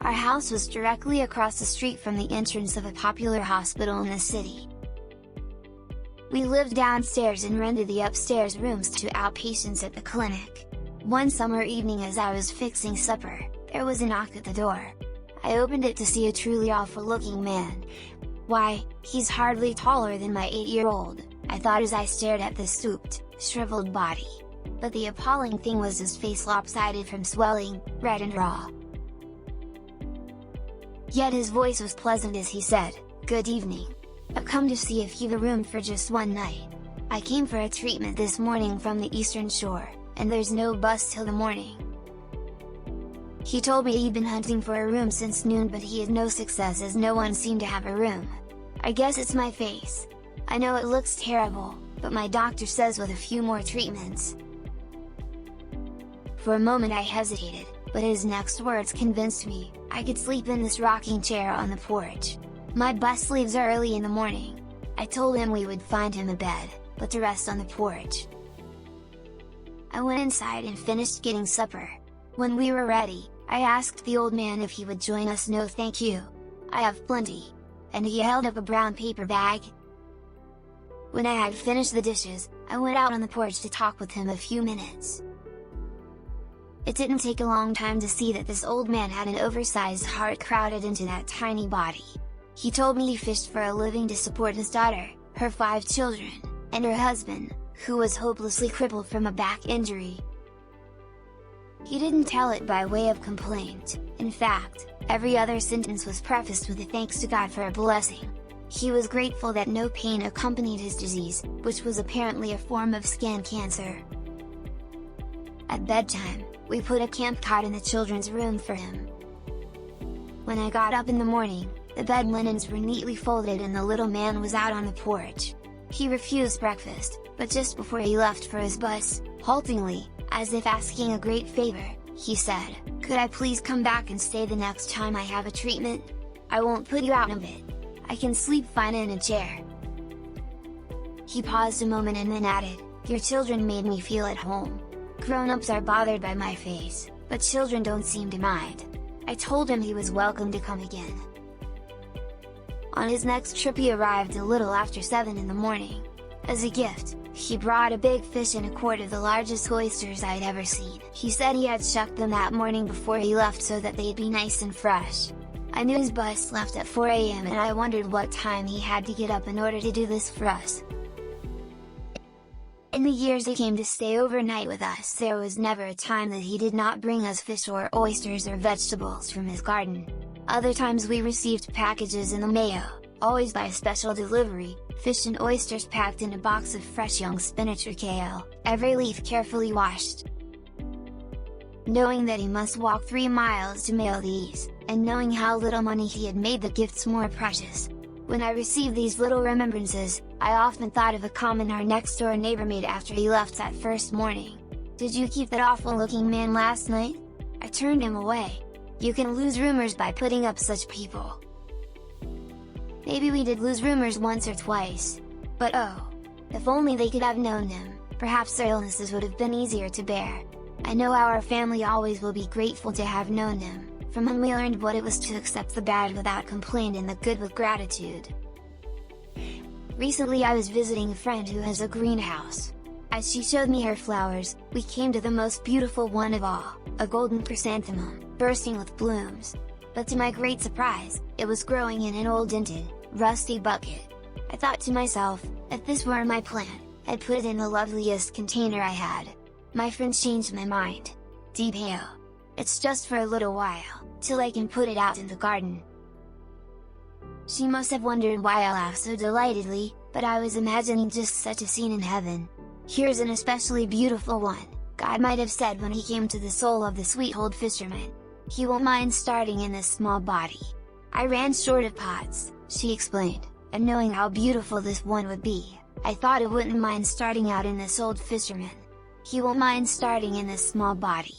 Our house was directly across the street from the entrance of a popular hospital in the city. We lived downstairs and rented the upstairs rooms to outpatients at the clinic. One summer evening as I was fixing supper, there was a knock at the door. I opened it to see a truly awful-looking man. "Why, he's hardly taller than my 8-year-old," I thought as I stared at the stooped, shriveled body. But the appalling thing was his face lopsided from swelling, red and raw. Yet his voice was pleasant as he said, "Good evening. I've come to see if you've a room for just one night. I came for a treatment this morning from the Eastern Shore, and there's no bus till the morning." He told me he'd been hunting for a room since noon, but he had no success as no one seemed to have a room. I guess it's my face. I know it looks terrible, but my doctor says with a few more treatments. For a moment I hesitated, but his next words convinced me. I could sleep in this rocking chair on the porch. My bus leaves early in the morning. I told him we would find him a bed, but the rest on the porch. I went inside and finished getting supper. When we were ready, I asked the old man if he would join us. "No thank you. I have plenty." And he held up a brown paper bag. When I had finished the dishes, I went out on the porch to talk with him a few minutes. It didn't take a long time to see that this old man had an oversized heart crowded into that tiny body. He told me he fished for a living to support his daughter, her 5 children, and her husband, who was hopelessly crippled from a back injury. He didn't tell it by way of complaint. In fact, every other sentence was prefaced with a thanks to God for a blessing. He was grateful that no pain accompanied his disease, which was apparently a form of skin cancer. At bedtime, we put a camp cot in the children's room for him. When I got up in the morning, the bed linens were neatly folded and the little man was out on the porch. He refused breakfast, but just before he left for his bus, haltingly, as if asking a great favor, he said, "Could I please come back and stay the next time I have a treatment? I won't put you out of it. I can sleep fine in a chair." He paused a moment and then added, "Your children made me feel at home. Grown-ups are bothered by my face, but children don't seem to mind." I told him he was welcome to come again. On his next trip he arrived a little after 7 in the morning. As a gift, he brought a big fish and a quart of the largest oysters I'd ever seen. He said he had shucked them that morning before he left so that they'd be nice and fresh. I knew his bus left at 4 AM and I wondered what time he had to get up in order to do this for us. In the years he came to stay overnight with us, there was never a time that he did not bring us fish or oysters or vegetables from his garden. Other times we received packages in the mail, always by special delivery, fish and oysters packed in a box of fresh young spinach or kale, every leaf carefully washed. Knowing that he must walk 3 miles to mail these, and knowing how little money he had made the gifts more precious. When I received these little remembrances, I often thought of a comment our next-door neighbor made after he left that first morning. "Did you keep that awful-looking man last night?" I turned him away. You can lose roomers by putting up such people. Maybe we did lose roomers once or twice. But oh! If only they could have known them, perhaps their illnesses would have been easier to bear. I know our family always will be grateful to have known them, from whom we learned what it was to accept the bad without complaint and the good with gratitude. Recently I was visiting a friend who has a greenhouse. As she showed me her flowers, we came to the most beautiful one of all, a golden chrysanthemum, bursting with blooms. But to my great surprise, it was growing in an old dented, rusty bucket. I thought to myself, if this were my plant, I'd put it in the loveliest container I had. My friend changed my mind. Detail. It's just for a little while, till I can put it out in the garden. She must have wondered why I laughed so delightedly, but I was imagining just such a scene in heaven. Here's an especially beautiful one, God might have said when he came to the soul of the sweet old fisherman. He won't mind starting in this small body. I ran short of pots, she explained, and knowing how beautiful this one would be, I thought it wouldn't mind starting out in this old fisherman. He won't mind starting in this small body.